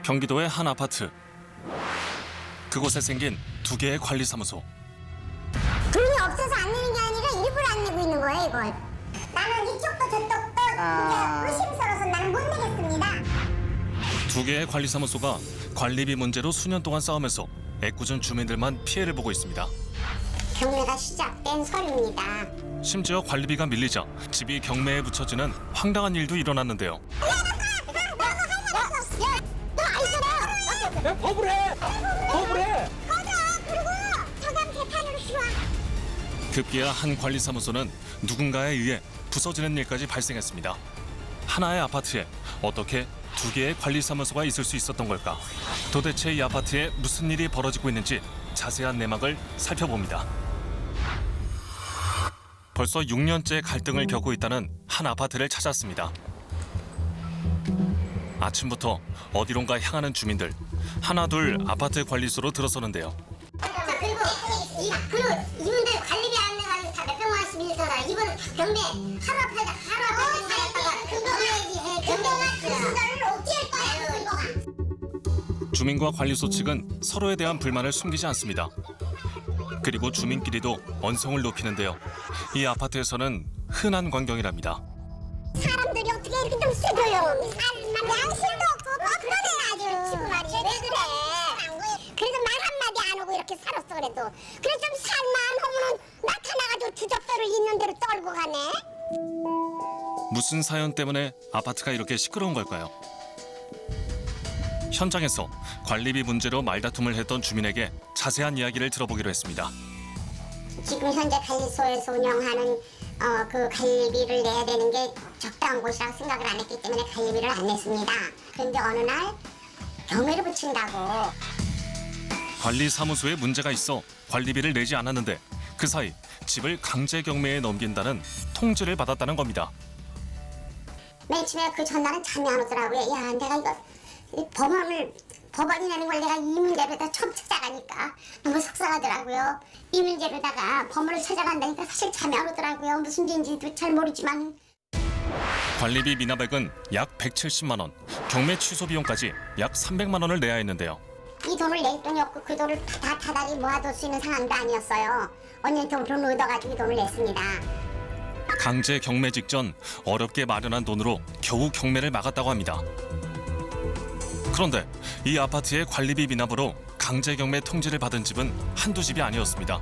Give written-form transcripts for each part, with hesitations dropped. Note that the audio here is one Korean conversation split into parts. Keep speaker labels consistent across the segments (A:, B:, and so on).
A: 경기도의 한 아파트. 그곳에 생긴 두 개의 관리사무소.
B: 돈이 없어서 안 내는 게 아니라 일부러 안 내고 있는 거예요, 이걸. 나는 이쪽도 저쪽도 이제 의심스러워서 나는 못 내겠습니다.
A: 두 개의 관리사무소가 관리비 문제로 수년 동안 싸우면서 애꿎은 주민들만 피해를 보고 있습니다.
B: 경매가 시작된 설입니다.
A: 심지어 관리비가 밀리자 집이 경매에 붙여지는 황당한 일도 일어났는데요.
C: 야, 법을 해! 법을 해!
B: 그리고 저감 재판으로 쉬워.
A: 급기야 한 관리사무소는 누군가에 의해 부서지는 일까지 발생했습니다. 하나의 아파트에 어떻게 두 개의 관리사무소가 있을 수 있었던 걸까? 도대체 이 아파트에 무슨 일이 벌어지고 있는지 자세한 내막을 살펴봅니다. 벌써 6년째 갈등을 겪고 있다는 한 아파트를 찾았습니다. 아침부터 어디론가 향하는 주민들. 하나둘 아파트 관리소로 들어서는데요.
B: 그리고 이분들 관리비 안 내가지고 다 몇백만 원씩 밀잖아. 이번 경매 하루 앞에 살았다가 그거 경매가 그 시설을 어떻게 할 거야?
A: 주민과 관리소 측은 서로에 대한 불만을 숨기지 않습니다. 그리고 주민끼리도 언성을 높이는데요. 이 아파트에서는 흔한 광경이랍니다.
B: 사람들이 어떻게 이렇게 좀 세져요? 양심도 없고 뻔뻔해 아주. 지금 말이야. 왜 그래? 그래도 말 한마디 안 하고 이렇게 살았어 그래도. 그래 좀 살만 하면은 나타나가지고 주접도를 있는 대로 떨고 가네.
A: 무슨 사연 때문에 아파트가 이렇게 시끄러운 걸까요? 현장에서 관리비 문제로 말다툼을 했던 주민에게 자세한 이야기를 들어보기로 했습니다.
B: 지금 현재 관리소에서 운영하는 그 관리비를 내야 되는 게 적당한 곳이라고 생각을 안 했기 때문에 관리비를 안 냈습니다. 그런데 어느 날 경매를 붙인다고.
A: 관리사무소에 문제가 있어 관리비를 내지 않았는데 그 사이 집을 강제 경매에 넘긴다는 통지를 받았다는 겁니다.
B: 맨 처음에 그 전날은 잠이 안 오더라고요. 야, 내가 이거 법원이 내는 걸 내가 이 문제로다 처음 찾아가니까 너무 속상하더라고요. 이 문제로다가 법원을 찾아간다니까 사실 잠이 안 오더라고요. 무슨 일인지도 잘 모르지만.
A: 관리비 미납액은 약 170만 원, 경매 취소 비용까지 약 300만 원을 내야 했는데요.
B: 이 돈을 낼 돈이 없고 그 돈을 다 다달이 모아둘 수 있는 상황도 아니었어요. 언니한테 돈을 얻어가지고 이 돈을 냈습니다.
A: 강제 경매 직전 어렵게 마련한 돈으로 겨우 경매를 막았다고 합니다. 그런데 이 아파트의 관리비 미납으로 강제 경매 통지를 받은 집은 한두 집이 아니었습니다.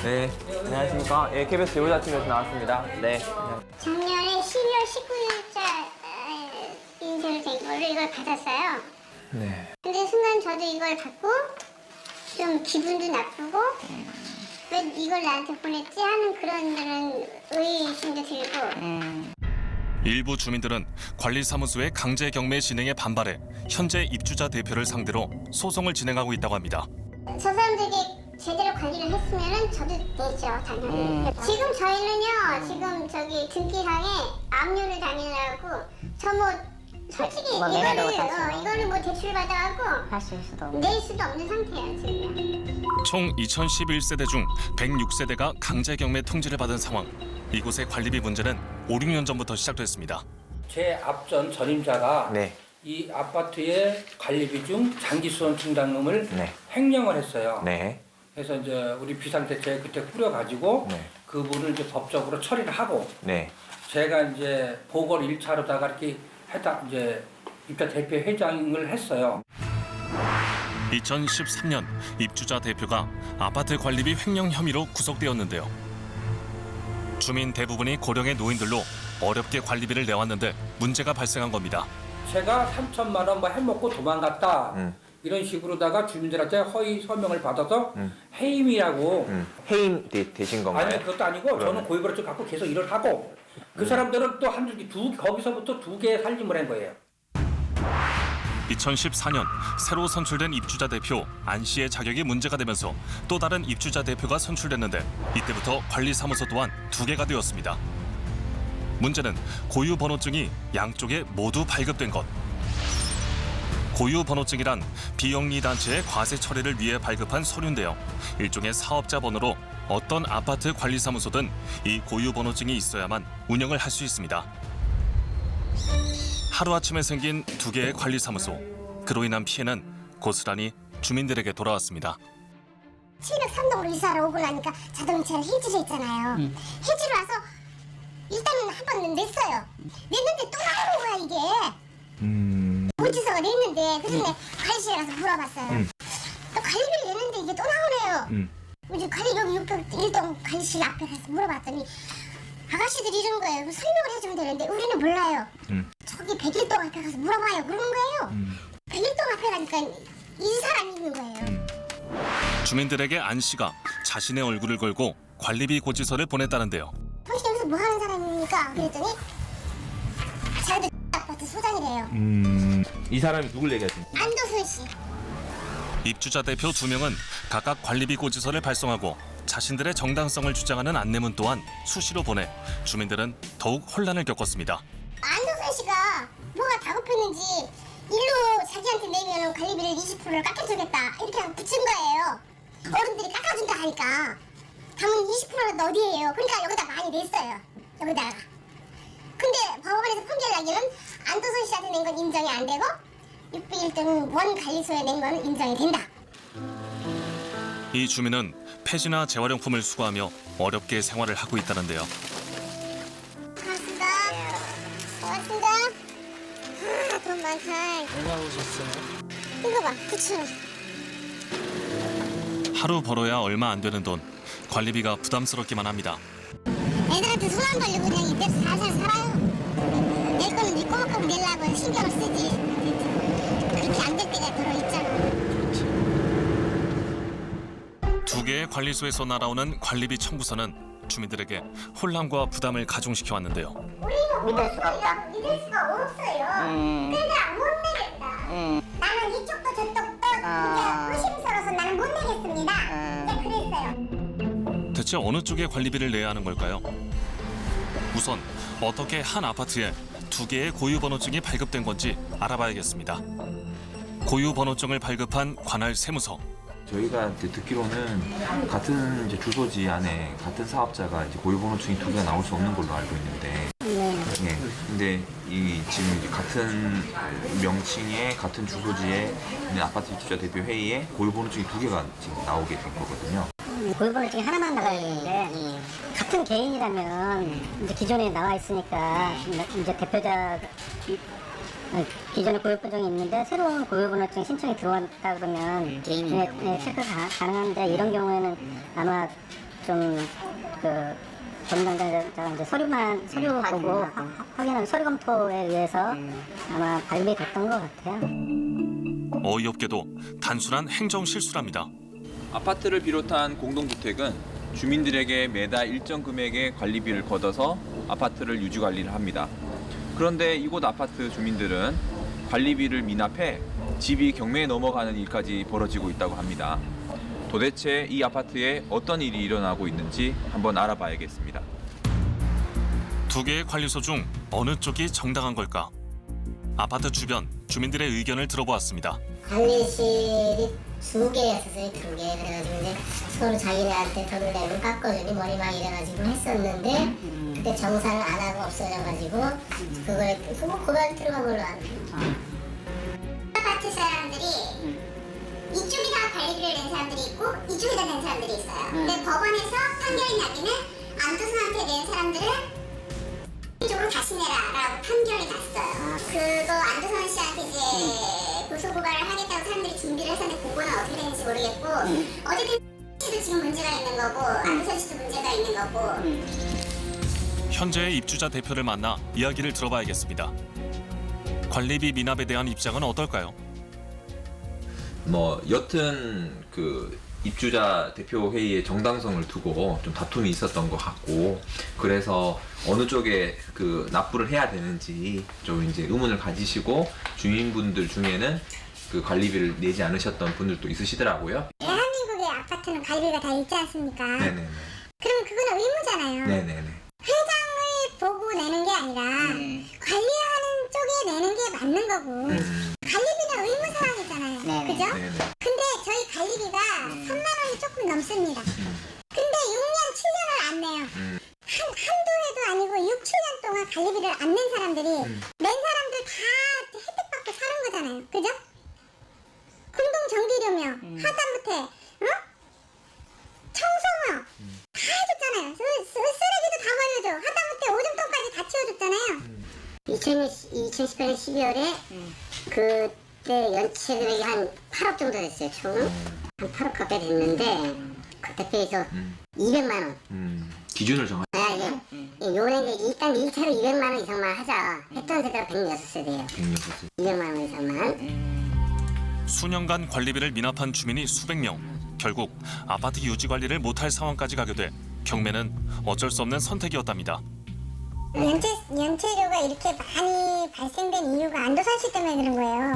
C: 네, 안녕하십니까. 예, KBS 여자팀에서 나왔습니다. 네.
B: 작년에 12월 19일자 인쇄된 걸로 이걸 받았어요.
C: 네.
B: 근데 순간 저도 이걸 받고 좀 기분도 나쁘고 왜 이걸 나한테 보냈지 하는 그런 의심도 들고.
A: 일부 주민들은 관리사무소의 강제 경매 진행에 반발해 현재 입주자 대표를 상대로 소송을 진행하고 있다고 합니다.
B: 저 사람들이 제대로 관리를 했으면은 저도 내죠, 당연히. 지금 저희는요, 지금 저기 등기상에 압류를 당해라고 저 뭐 솔직히 이거를 뭐 대출 받아가고 낼 수도 없는 상태예요, 지금.
A: 총 2011세대 중 106세대가 강제 경매 통지를 받은 상황. 이곳의 관리비 문제는 5, 6년 전부터 시작됐습니다.
D: 제 앞전 전임자가
C: 네.
D: 이 아파트의 관리비 중 장기수원 충당금을
C: 네.
D: 횡령을 했어요.
C: 네.
D: 그래서 이제 우리 비상대책 그때 꾸려가지고
C: 네.
D: 그분을 이제 법적으로 처리를 하고
C: 네.
D: 제가 이제 보궐 1차로다가 이렇게 해당 이제 입주자 대표 회장을 했어요.
A: 2013년 입주자 대표가 아파트 관리비 횡령 혐의로 구속되었는데요. 주민 대부분이 고령의 노인들로 어렵게 관리비를 내왔는데 문제가 발생한 겁니다.
D: 제가 3천만 원 뭐 해먹고 도망갔다. 이런 식으로다가 주민들한테 허위 서명을 받아서 해임이라고.
C: 해임 되신 건가요?
D: 아니 그것도 아니고 저는 고위버릇을 갖고 계속 일을 하고 그 사람들은 또 거기서부터 두 개 살림을 한 거예요.
A: 2014년 새로 선출된 입주자 대표 안 씨의 자격이 문제가 되면서 또 다른 입주자 대표가 선출됐는데 이때부터 관리사무소 또한 두 개가 되었습니다. 문제는 고유 번호증이 양쪽에 모두 발급된 것. 고유 번호증이란 비영리 단체의 과세 처리를 위해 발급한 서류인데요. 일종의 사업자 번호로 어떤 아파트 관리사무소든 이 고유 번호증이 있어야만 운영을 할 수 있습니다. 하루아침에 생긴 두 개의 관리사무소. 그로 인한 피해는 고스란히 주민들에게 돌아왔습니다.
B: 703동으로 이사를 오고 나니까 자동차를 해지를 했잖아요. 해지를 와서 일단은 한 번 냈어요. 냈는데 또 나오는 거야 이게. 고지서가 냈는데 그래서 관리실에 가서 물어봤어요. 또 관리비를 냈는데 이게 또 나오네요. 우리 관리 여기 601동 관리실 앞에 가서 물어봤더니 아가씨들이 이런 거예요. 설명을 해주면 되는데 우리는 몰라요. 저기 101동 앞에 가서 물어봐요. 그런 거예요. 101동 앞에 가니까 이 사람이 있는 거예요.
A: 주민들에게 안 씨가 자신의 얼굴을 걸고 관리비 고지서를 보냈다는데요.
B: 당신 여기서 뭐 하는 사람입니까? 그랬더니 자기들 아파트 소장이래요.
C: 이 사람이 누굴 얘기하지?
B: 안도순 씨.
A: 입주자 대표 2명은 각각 관리비 고지서를 발송하고 자신들의 정당성을 주장하는 안내문 또한 수시로 보내 주민들은 더욱 혼란을 겪었습니다.
B: 안도순 씨가 뭐가 다급했는지 일로 자기한테 내면 관리비를 20%를 깎아주겠다 이렇게 하고 붙인 거예요. 어른들이 깎아준다 하니까 담은 20%는 어디예요? 그러니까 여기다 많이 냈어요. 여기다가. 근데 법원에서 판결 나기는 안도순 씨한테 낸 건 인정이 안 되고 601등 원관리소에 낸 건 인정이 된다.
A: 이 주민은 폐지나 재활용품을 수거하며 어렵게 생활을 하고 있다는데요.
B: 고맙습니다. 고맙습니다. 아, 돈 많다.
E: 얼마 오셨어요?
B: 이거 봐, 9,000원.
A: 하루 벌어야 얼마 안 되는 돈. 관리비가 부담스럽기만 합니다.
B: 애들한테 손 안 벌리고 그냥 이대로 살살 살아요. 내 거는 네 꼬박꼬박 내려고 신경을 쓰지. 그렇게 안 될 때가 들어있잖아.
A: 두 개의 관리소에서 날아오는 관리비 청구서는 주민들에게 혼란과 부담을 가중시켜 왔는데요.
B: 우리는 믿을 수가 없다. 믿을 수가 없어요. 그러니까 못 내겠다. 나는 이쪽도 저쪽도 이제 의심스러워서 나는 못 내겠습니다. 이제 그랬어요.
A: 대체 어느 쪽에 관리비를 내야 하는 걸까요? 우선 어떻게 한 아파트에 두 개의 고유번호증이 발급된 건지 알아봐야겠습니다. 고유번호증을 발급한 관할 세무서.
C: 저희가 이제 듣기로는 같은 이제 주소지 안에 같은 사업자가 이제 고유번호증이 두 개가 나올 수 없는 걸로 알고 있는데. 네. 근데 이 지금 이제 같은 명칭의 같은 주소지에 있는 아파트 입주자 대표 회의에 고유번호증이 두 개가 지금 나오게 된 거거든요.
F: 고유번호 중에 하나만 나가야 되는데 같은 개인이라면 이제 기존에 나와 있으니까 이제 대표자 기존에 고유번호증이 있는데 새로운 고유번호증 신청이 들어왔다 그러면 체크가 가능한데 이런 경우에는 아마 좀 그 담당자가 이제 서류 보고 확인하는 서류 검토에 의해서 아마 발급이 됐던 것 같아요.
A: 어이없게도 단순한 행정 실수랍니다.
C: 아파트를 비롯한 공동주택은 주민들에게 매달 일정 금액의 관리비를 걷어서 아파트를 유지 관리를 합니다. 그런데 이곳 아파트 주민들은 관리비를 미납해 집이 경매에 넘어가는 일까지 벌어지고 있다고 합니다. 도대체 이 아파트에 어떤 일이 일어나고 있는지 한번 알아봐야겠습니다.
A: 두 개의 관리소 중 어느 쪽이 정당한 걸까? 아파트 주변 주민들의 의견을 들어보았습니다.
G: 관리실이 2개였었어요, 2개. 그래가지고 이제 서로 자기네한테 돈을 내고 깎아주니 머리막 이래가지고 했었는데 그때 정산을 안 하고 없어져가지고 그거에 고발 들어간 걸로 알고.
B: 아파트 사람들이 이쪽에다 관리비를 낸 사람들이 있고 이쪽에다 낸 사람들이 있어요. 근데 법원에서 판결이 나기는 안도순한테 낸 사람들은 이쪽으로 다시 내라라고 판결이 났어요. 그거 안도순 씨한테 이제 고소고발을 하겠다고 사람들이 준비를 했었는데 그거는 어떻게 되는지 모르겠고 어쨌든 씨도 지금 문제가 있는 거고 안도순 씨도 문제가 있는 거고.
A: 현재의 입주자 대표를 만나 이야기를 들어봐야겠습니다. 관리비 미납에 대한 입장은 어떨까요?
C: 여튼 그 입주자 대표 회의의 정당성을 두고 좀 다툼이 있었던 것 같고, 그래서 어느 쪽에 그 납부를 해야 되는지 좀 이제 의문을 가지시고 주민분들 중에는 그 관리비를 내지 않으셨던 분들도 있으시더라고요.
B: 대한민국의 아파트는 관리비가 다 있지 않습니까?
C: 네네네.
B: 그러면 그거는 의무잖아요.
C: 네네네.
B: 회장을 보고 내는 게 아니라 관리하는 쪽에 내는 게 맞는 거고 관리비는 의무 사항이잖아요. 그죠?
C: 네네.
B: 근데 저희 관리비가 3만 원이 조금 넘습니다. 근데 6년, 7년을 안 내요. 한두 해도 아니고 6, 7년 동안 관리비를 안 낸 사람들이 낸 사람들 다 그죠? 공동 전기료며 하다못해 청소며 다 해줬잖아요. 쓰레기도 다 버려줘. 하다못해 오줌통까지 다 치워줬잖아요. 2018년 12월에 그때 연체 금액이 한 8억 정도 됐어요. 총 한 8억 가까이 됐는데 그 대표에서 200만 원.
C: 기준을 정하.
B: 요번에 이제 일단 1차로 200만 원 이상만 하자 했던 세대가 106세대예요. 200만 원 이상만.
A: 수년간 관리비를 미납한 주민이 수백 명. 결국 아파트 유지 관리를 못할 상황까지 가게 돼 경매는 어쩔 수 없는 선택이었답니다.
B: 연체료가 이렇게 많이 발생된 이유가 안도선실 때문에 그런 거예요.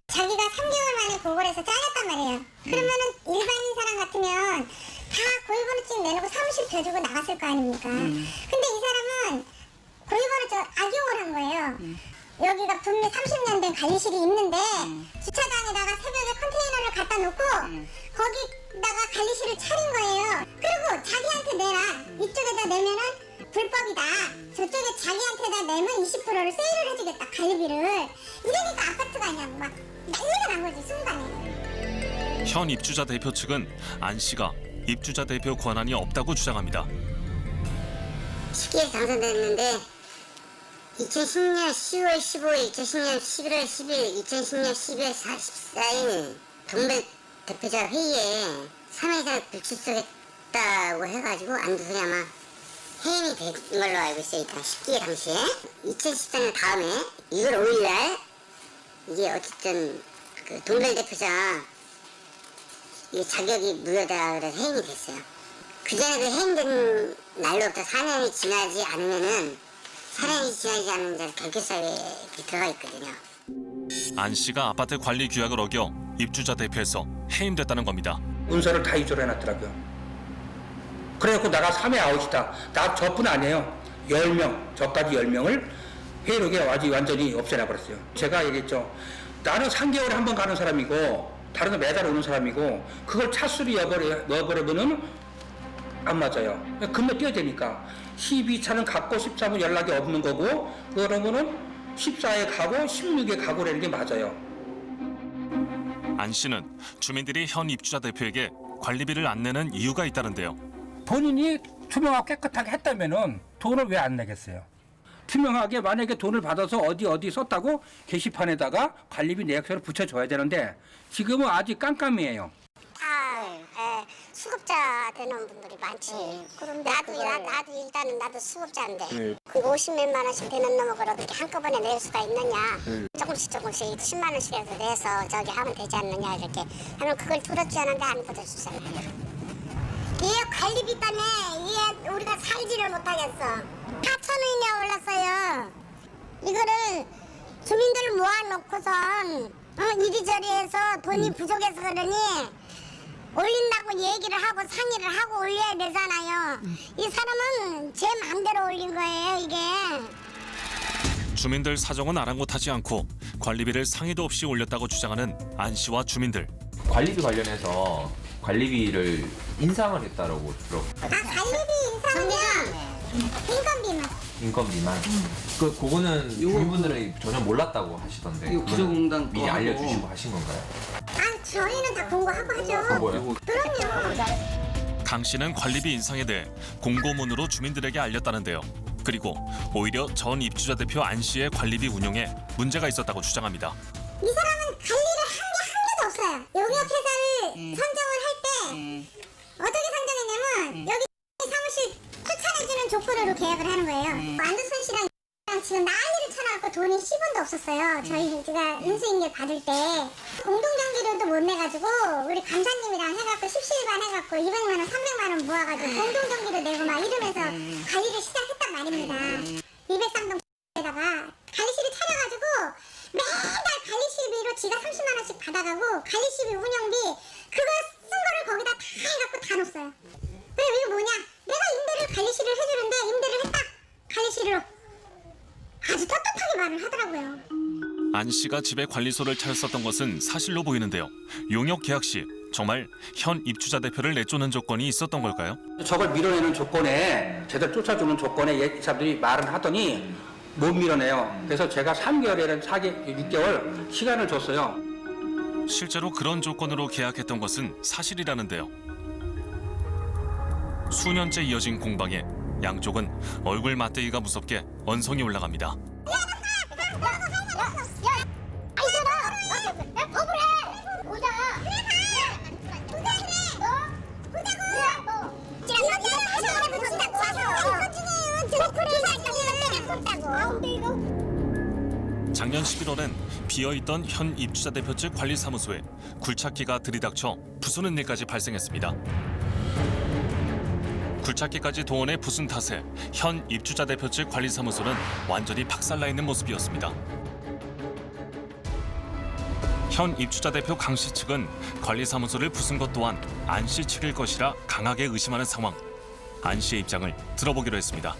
B: 자기가 3개월 만에 보고를 해서 잘렸단 말이에요. 그러면은 일반인 사람 같으면 다 고유번호증 내놓고 사무실 벼주고 나갔을 거 아닙니까? 근데 이 사람은 고유번호 악용을 한 거예요. 여기가 분명 30년 된 관리실이 있는데 주차장에다가 새벽에 컨테이너를 갖다 놓고 거기다가 관리실을 차린 거예요. 그리고 자기한테 내라. 이쪽에다 내면은 불법이다. 저쪽에 자기한테다 내면 20%를 세일을 해주겠다. 관리비를. 이러니까 아파트가 그냥 막 난리가 난 거지 순간에.
A: 현 입주자 대표 측은 안 씨가 입주자 대표 권한이 없다고 주장합니다.
B: 쉽게 당선됐는데 2010년 10월 15일, 2010년 11월 10일, 2010년 12월 14일 동백 대표자 회의에 3회 이상 불출석했다고 해가지고 안도선이 아마 해임이 된 걸로 알고 있어요. 일단 10기 당시에 2014년 다음에 6월 5일날 이게 어쨌든 그 동백 대표자 이 자격이 무효다 그래서 해임이 됐어요. 그 전에 그 해임된 날로부터 4년이 지나지 않으면은 4년이 지나지 않은 자 결격사유에 들어가 있거든요.
A: 안 씨가 아파트 관리 규약을 어겨 입주자 대표에서 해임됐다는 겁니다.
D: 문서를 다 위조를 해놨더라고요. 그래갖고 나가 3회 아웃이다. 나 저뿐 아니에요. 10명, 저까지 10명을 회의록에 완전히 없애놔버렸어요. 제가 얘기했죠. 나는 3개월에 한 번 가는 사람이고 다른 건 매달 오는 사람이고 그걸 차수리 넣어버리면은 안 맞아요. 근데 뛰어야 되니까 12차는 갖고 13은 연락이 없는 거고 그러면은 14에 가고 16에 가고라는 게 맞아요.
A: 안 씨는 주민들이 현 입주자 대표에게 관리비를 안 내는 이유가 있다는데요.
D: 본인이 투명하고 깨끗하게 했다면은 돈을 왜 안 내겠어요? 투명하게 만약에 돈을 받아서 어디 썼다고 게시판에다가 관리비 내역서를 붙여줘야 되는데 지금은 아직 깜깜이에요.
B: 다 수급자 되는 분들이 많지. 나도 일단은 나도 수급자인데 그 50몇만 원씩 되는 놈을 어떻게 한꺼번에 낼 수가 있느냐. 조금씩 10만 원씩 해서 내서 저기 하면 되지 않느냐 이렇게 하면 그걸 들어주지 않는데 안 들어주잖아요. 이 관리비 때문에 이게 우리가 살지를 못하겠어. 4,000원이나 올랐어요. 이거를 주민들 모아놓고선 이리저리 해서 돈이 부족해서 그러니 올린다고 얘기를 하고 상의를 하고 올려야 되잖아요. 이 사람은 제 마음대로 올린 거예요, 이게.
A: 주민들 사정은 아랑곳하지 않고 관리비를 상의도 없이 올렸다고 주장하는 안 씨와 주민들.
E: 관리비 관련해서 관리비를 인상을 했다라고
B: 관리비 인상이면 인건비만.
E: 그거는 주민분들이 전혀 몰랐다고 하시던데
H: 이거 구조공단
E: 미리
H: 거
E: 알려주시고
H: 하고.
E: 하신 건가요?
B: 저희는 다 공고하고 하죠.
E: 뭐요?
B: 그럼요.
A: 강 씨는 관리비 인상에 대해 공고문으로 주민들에게 알렸다는데요. 그리고 오히려 전 입주자 대표 안 씨의 관리비 운영에 문제가 있었다고 주장합니다.
B: 이 사람은 관리를 한 게 한 개도 없어요. 용역회사를 선정을 할 때 어떻게 선정했냐면 여기 사무실 추천해주는 조건으로 계약을 하는 거예요. 안도선 씨랑 지금 난리를 쳐놔갖고 돈이 10원도 없었어요. 저희가 인수인계 받을 때 공동정기료도 못 내가지고 우리 감사님이랑 해갖고 17반 해갖고 200만 원, 300만 원 모아가지고 공동정기료 내고 막 이러면서 관리를 시작했단 말입니다. 203동에다가 관리실을 차려가지고 매달 관리실비로 지가 30만 원씩 받아가고 관리실비 운영비 그거 쓴 거를 거기다 다 해갖고 다 놓았어요. 왜 이게 뭐냐? 내가 임대를 관리실을 해주는데 임대를 했다. 관리실로 아주 떳떳하게 말을 하더라고요.
A: 안 씨가 집에 관리소를 차렸었던 것은 사실로 보이는데요. 용역 계약 시 정말 현 입주자 대표를 내쫓는 조건이 있었던 걸까요?
D: 저걸 밀어내는 조건에 제대로 쫓아주는 조건에 이 사람들이 말을 하더니 못 밀어내요. 그래서 제가 3개월이나 6개월 시간을 줬어요.
A: 실제로 그런 조건으로 계약했던 것은 사실이라는데요. 수년째 이어진 공방에 양쪽은 얼굴 맞대기가 무섭게 언성이 올라갑니다. 작년 11월엔 비어있던 현 입주자 대표 측 관리사무소에 굴착기가 들이닥쳐 부수는 일까지 발생했습니다. 굴착기까지 동원해 부순 탓에 현 입주자 대표 측 관리사무소는 완전히 박살나 있는 모습이었습니다. 현 입주자 대표 강 씨 측은 관리사무소를 부순 것 또한 안 씨 측일 것이라 강하게 의심하는 상황. 안 씨의 입장을 들어보기로 했습니다.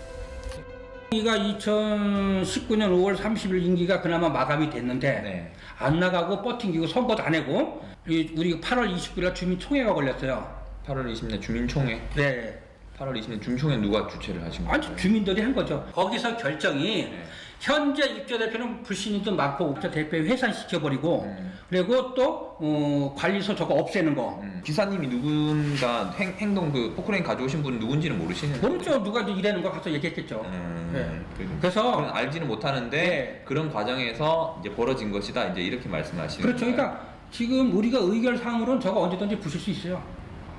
D: 임기가 2019년 5월 30일 임기가 그나마 마감이 됐는데
E: 네.
D: 안 나가고 버팅기고 선거도 안 하고 우리 8월 29일 주민총회가 걸렸어요.
E: 8월 20일 주민총회.
D: 네.
E: 8월 20일 주민총회 누가 주최를 하신 거예요?
D: 아니 주민들이 한 거죠. 거기서 결정이
E: 네.
D: 현재 입주자 대표는 불신이 좀 많고 입주자 대표 해산시켜버리고 그리고 또 관리소 저거 없애는 거.
E: 기사님이 누군가 행동 그 포크레인 가져오신 분 누군지는 모르시는 거예요?
D: 모르죠. 누가 이래는 거 가서 얘기했겠죠. 네.
E: 그래서
D: 그래서
E: 알지는 못하는데
D: 네.
E: 그런 과정에서 이제 벌어진 것이다 이제 이렇게 말씀하시는
D: 그렇죠.
E: 거예요.
D: 그러니까 지금 우리가 의결사항으로는 저거 언제든지 부실 수 있어요.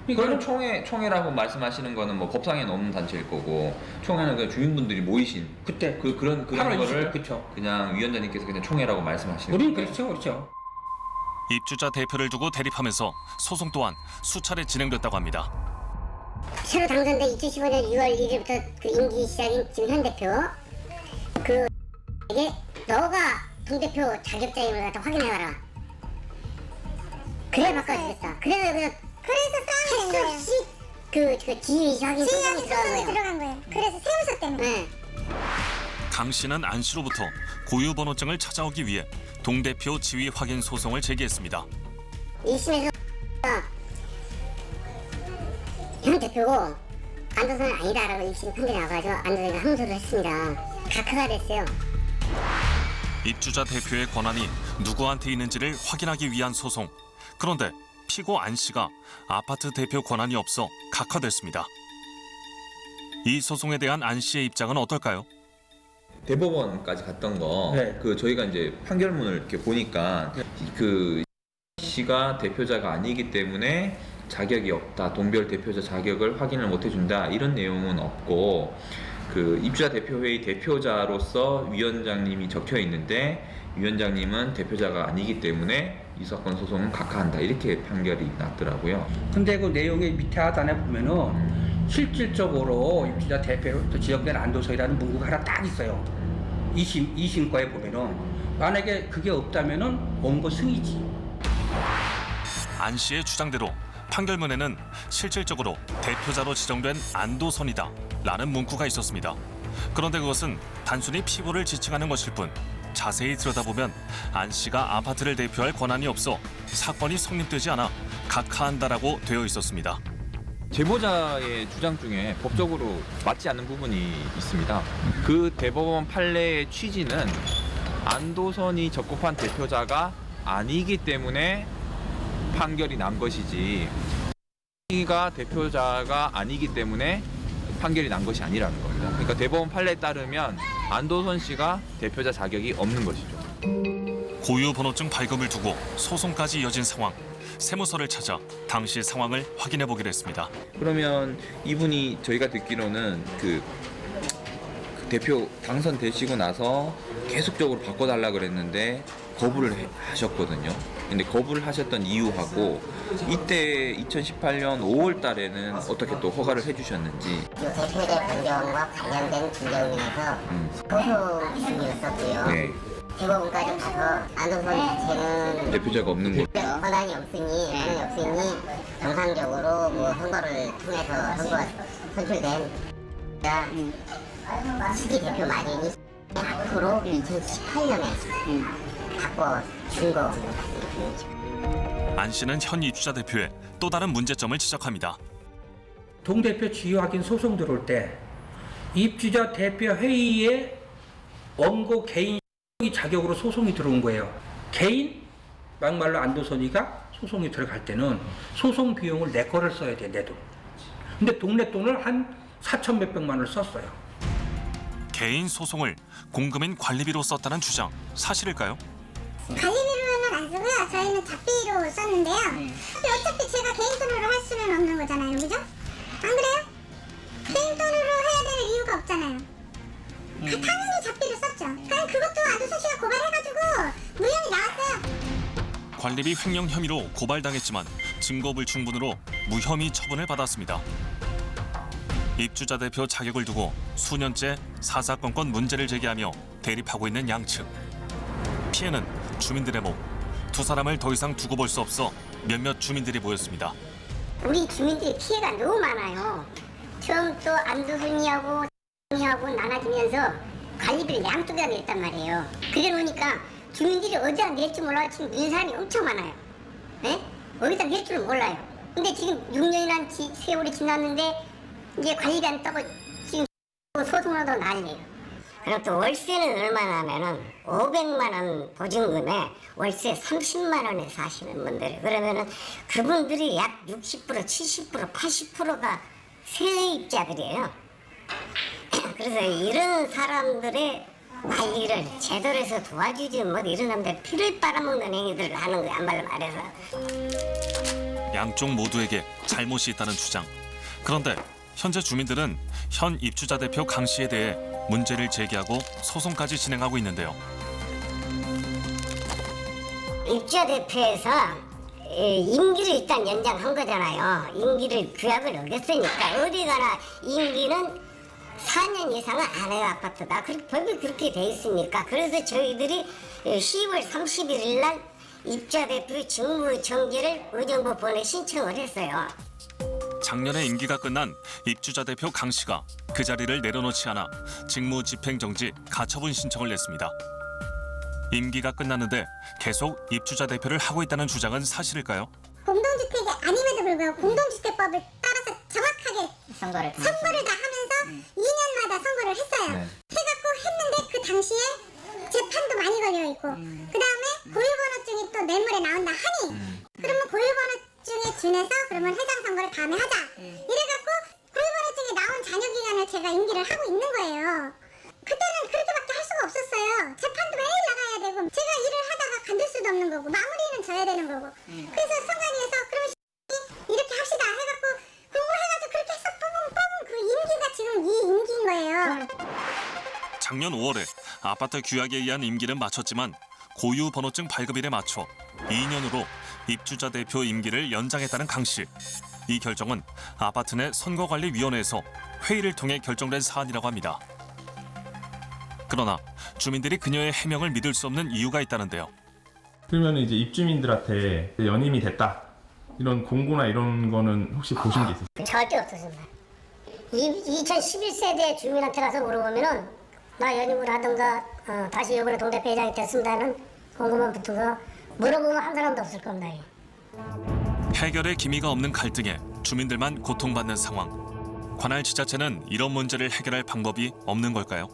E: 그러면 총회라고 말씀하시는 거는 뭐 법상에는 없는 단체일 거고 총회는 그 주민분들이 모이신
D: 그때
E: 그런
D: 8월
E: 거를
D: 20일 그쵸.
E: 그냥 위원장님께서 그냥 총회라고 말씀하시는
D: 우리는
E: 거예요.
D: 그렇죠.
A: 입주자 대표를 두고 대립하면서 소송 또한 수차례 진행됐다고 합니다.
G: 새로 당선된 2015년 6월 1일부터 그 임기 시작인 지금 현 대표 이게 너가 동대표 자격자임을 갖다 확인해봐라. 그래 바꿔주겠다. 그래서 횟수없이 그 지휘 확인 소송이 들어간 거예요. 그래서 세무서 때문에. 네.
A: 강 씨는 안 씨로부터 고유 번호증을 찾아오기 위해 동대표 지위 확인 소송을 제기했습니다.
G: 1심에서 현 대표고 안도선은 아니다라고 1심 판결이 나와가지고 안도선이가 항소를 했습니다. 각하가 됐어요.
A: 입주자 대표의 권한이 누구한테 있는지를 확인하기 위한 소송. 그런데 피고 안 씨가 아파트 대표 권한이 없어 각하됐습니다. 이 소송에 대한 안 씨의 입장은 어떨까요?
E: 대법원까지 갔던 거,
D: 네.
E: 그 저희가 이제 판결문을 이렇게 보니까 그 씨가 대표자가 아니기 때문에 자격이 없다, 동별 대표자 자격을 확인을 못 해준다 이런 내용은 없고 그 입주자 대표회의 대표자로서 위원장님이 적혀 있는데 위원장님은 대표자가 아니기 때문에 이 사건 소송은 각하한다 이렇게 판결이 났더라고요.
D: 근데 그 내용의 밑에 하단에 보면은 실질적으로 입주자 대표로 지정된 안도서이라는 문구가 하나 딱 있어요. 2심 거에 보면은 만약에 그게 없다면은 원고 승이지.
A: 안 씨의 주장대로 판결문에는 실질적으로 대표자로 지정된 안도선이다 라는 문구가 있었습니다. 그런데 그것은 단순히 피고를 지칭하는 것일 뿐 자세히 들여다보면 안 씨가 아파트를 대표할 권한이 없어 사건이 성립되지 않아 각하한다라고 되어 있었습니다.
C: 제보자의 주장 중에 법적으로 맞지 않는 부분이 있습니다. 그 대법원 판례의 취지는 안도선이 적법한 대표자가 아니기 때문에 판결이 난 것이지 가 대표자가 아니기 때문에 판결이 난 것이 아니라는 겁니다. 그러니까 대법원 판례에 따르면 안도선 씨가 대표자 자격이 없는 것이죠.
A: 고유 번호증 발급을 두고 소송까지 이어진 상황. 세무서를 찾아 당시 상황을 확인해 보기로 했습니다.
E: 그러면 이분이 저희가 듣기로는 그 대표 당선되시고 나서 계속적으로 바꿔달라 그랬는데 거부를 하셨거든요. 근데 거부를 하셨던 이유하고 이때 2018년 5월 달에는 어떻게 또 허가를 해주셨는지.
G: 대표제 변경과 관련된 분쟁에서 소송 중이었었고요.
E: 네.
G: 대법원까지 가서 안도선 자체는
E: 대표자가 없는 거.
G: 권한이 없으니 정상적으로 뭐 선거를 통해서 선거가 선출된 시기 대표 마련이 앞으로 2018년에 바꿔준 거.
A: 안 씨는 현 입주자 대표의 또 다른 문제점을 지적합니다.
D: 동대표 지위 확인 소송 들어올 때 입주자 대표 회의에 원고 개인 자격으로 소송이 들어온 거예요. 개인 막말로 안도선이가 소송이 들어갈 때는 소송 비용을 내 거를 써야 돼, 내 돈. 근데 동네 돈을 한 4천 몇백만 원을 썼어요.
A: 개인 소송을 공금인 관리비로 썼다는 주장 사실일까요?
B: 관리비로는 안 쓰고요. 저희는 잡비로 썼는데요. 근데 어차피 제가 개인 돈으로 할 수는 없는 거잖아요, 그죠? 안 그래요? 개인 돈으로 해야 되는 이유가 없잖아요. 당연히 잡비로 썼죠. 그럼 그것도 안도선 씨가 고발해가지고 무혐의 나왔어요.
A: 관리비 횡령 혐의로 고발당했지만 증거불충분으로 무혐의 처분을 받았습니다. 입주자 대표 자격을 두고 수년째 사사건건 문제를 제기하며 대립하고 있는 양측. 피해는 주민들의 몸. 두 사람을 더 이상 두고 볼 수 없어 몇몇 주민들이 모였습니다.
F: 우리 주민들이 피해가 너무 많아요. 처음 또 안도순이하고 하고 나눠지면서 관리비를 양쪽에다 냈단 말이에요. 그래 놓으니까 주민들이 어디다 낼지 몰라 지금 낸 사람이 엄청 많아요. 네? 어디다 낼 줄 몰라요. 근데 지금 6년이란 세월이 지났는데 이제 관리비 안 따고 지금 소송으로도 난리예요. 그럼 또 월세는 얼마나 하면은 500만 원 보증금에 월세 30만 원에 사시는 분들 그러면은 그분들이 약 60%, 70%, 80%가 세입자들이에요. 그래서 이런 사람들의 관리를 제대로 해서 도와주지 뭐 이런 사람들 피를 빨아먹는 행위들을 하는 거야 한말로 말해서.
A: 양쪽 모두에게 잘못이 있다는 주장. 그런데 현재 주민들은 현 입주자 대표 강 씨에 대해 문제를 제기하고 소송까지 진행하고 있는데요.
F: 입주자 대표에서 임기를 일단 연장한 거잖아요. 임기를 규약을 어겼으니까 어디 가나 임기는 4년 이상은 안 해요 아파트가. 법이 그렇게 돼 있으니까. 그래서 저희들이 10월 31일 날 입주자 대표 직무 정지를 의정부 본에 신청을 했어요.
A: 작년에 임기가 끝난 입주자 대표 강 씨가 그 자리를 내려놓지 않아 직무 집행정지 가처분 신청을 냈습니다. 임기가 끝났는데 계속 입주자 대표를 하고 있다는 주장은 사실일까요?
B: 공동주택이 아님에도 불구하고 공동주택법을 따라서 정확하게
F: 선거를
B: 다 하면서 2년마다 선거를 했어요.
E: 네.
B: 해갖고 했는데 그 당시에 재판도 많이 걸려있고 그 다음에 고유번호증이 또 내물에 나온다 하니 그러면 고유번호증에 준해서 그러면 해당 선거를 다음에 하자 이래갖고 고유번호증에 나온 잔여기간을 제가 임기를 하고 있는 거예요. 그때는 그렇게밖에 할 수가 없었어요. 재판도 매일 나가야 되고 제가 일을 하다가 간들 수도 없는 거고 마무리는 져야 되는 거고 그래서 선관위에서 그러면 이렇게 합시다 해갖고 공고해가지고 그렇게 해서 뽑은 그 임기가 지금 이 임기인 거예요.
A: 작년 5월에 아파트 규약에 의한 임기는 마쳤지만 고유 번호증 발급일에 맞춰 2년으로 입주자 대표 임기를 연장했다는 강 씨. 이 결정은 아파트 내 선거관리위원회에서 회의를 통해 결정된 사안이라고 합니다. 그러나 주민들이 그녀의 해명을 믿을 수 없는 이유가 있다는데요.
H: 그러면 이제 입주민들한테 연임이 됐다 이런 공고나 이런 거는 혹시 보신 게 있으세요?
F: 절대 없었습니다. 2011세대 주민한테 가서 물어보면은 나 연임을 하든가 다시 이번에 동대표 회장이 됐습니다는 공고만 붙어서 물어보면 한 사람도 없을 겁니다.
A: 해결의 기미가 없는 갈등에 주민들만 고통받는 상황. 관할 지자체는 이런 문제를 해결할 방법이 없는 걸까요?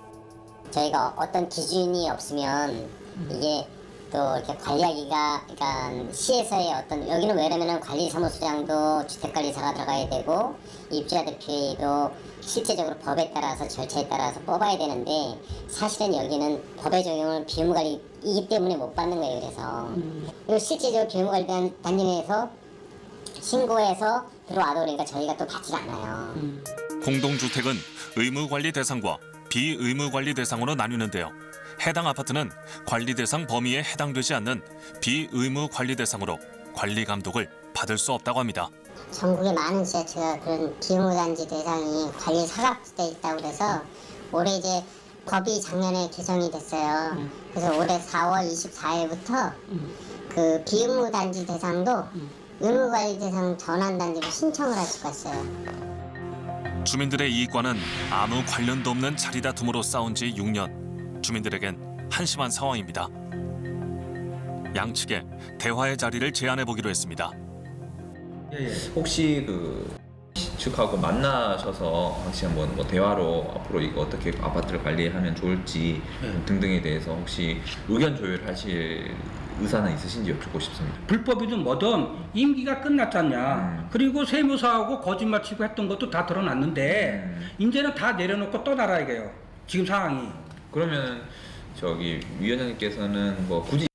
I: 저희가 어떤 기준이 없으면 이게 또 이렇게 관리하기가 그러니까 시에서의 어떤 여기는 왜냐면은 관리사무소장도 주택관리사가 들어가야 되고 입주자 대표도 실제적으로 법에 따라서 절차에 따라서 뽑아야 되는데 사실은 여기는 법의 적용을 비무관리이기 때문에 못 받는 거예요. 그래서 실제적으로 비무관리 단지내에서 신고해서 들어와도 그러니까 저희가 또 받질 않아요.
A: 공동주택은 의무관리 대상과 비의무관리 대상으로 나뉘는데요. 해당 아파트는 관리 대상 범위에 해당되지 않는 비의무관리 대상으로 관리 감독을 받을 수 없다고 합니다.
I: 전국에 많은 지자체가 그런 비무단지 대상이 관리 사각돼 있다고 그래서 올해 이제 법이 작년에 개정이 됐어요. 그래서 올해 4월 24일부터 그 비무단지 대상도 의무관리 대상 전환단지로 신청을 할 수가 있어요.
A: 주민들의 이익과는 아무 관련도 없는 자리다툼으로 싸운 지 6년. 주민들에겐 한심한 상황입니다. 양측에 대화의 자리를 제안해 보기로 했습니다.
E: 혹시 그 측하고 만나셔서 혹시 한번 뭐 대화로 앞으로 이거 어떻게 아파트를 관리하면 좋을지 등등에 대해서 혹시 의견 조율하실 의사는 있으신지 여쭙고 싶습니다.
D: 불법이든 뭐든 임기가 끝났잖냐. 그리고 세무서하고 거짓말 치고 했던 것도 다 드러났는데 이제는 다 내려놓고 떠나라 이거예요. 지금 상황이.
E: 그러면 저기 위원장님께서는 뭐 굳이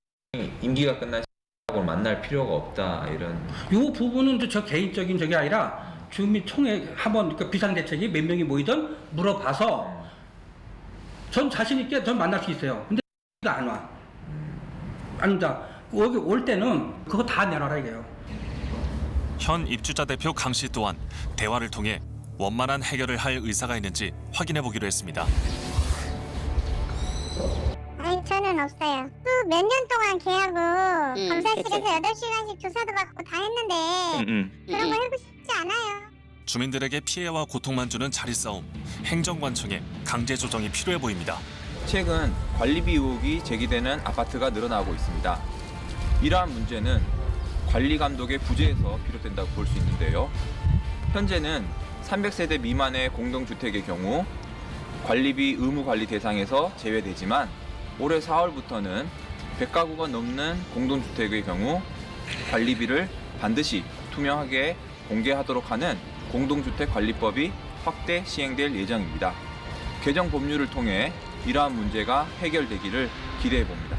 E: 임기가 끝난 하고 만날 필요가 없다 이런.
D: 요 부분은 이제 저 개인적인 적이 아니라 주민총회 한번 그 비상대책이 몇 명이 모이든 물어봐서 전 자신 있게 전 만날 수 있어요. 근데 안 와. 아니다. 여기 올 때는 그거 다 내놔라 이거예요.
A: 현 입주자 대표 강 씨 또한 대화를 통해 원만한 해결을 할 의사가 있는지 확인해 보기로 했습니다.
B: 아니 저는 없어요. 몇 년 동안 걔하고 검사실에서 8시간씩 조사도 받고 다 했는데 그런 거 해보고 싶지 않아요.
A: 주민들에게 피해와 고통만 주는 자리 싸움, 행정관청의 강제 조정이 필요해 보입니다.
C: 최근 관리비 의혹이 제기되는 아파트가 늘어나고 있습니다. 이러한 문제는 관리 감독의 부재에서 비롯된다고 볼 수 있는데요. 현재는 300세대 미만의 공동주택의 경우 관리비 의무 관리 대상에서 제외되지만 올해 4월부터는 100가구가 넘는 공동주택의 경우 관리비를 반드시 투명하게 공개하도록 하는 공동주택관리법이 확대 시행될 예정입니다. 개정 법률을 통해 이러한 문제가 해결되기를 기대해 봅니다.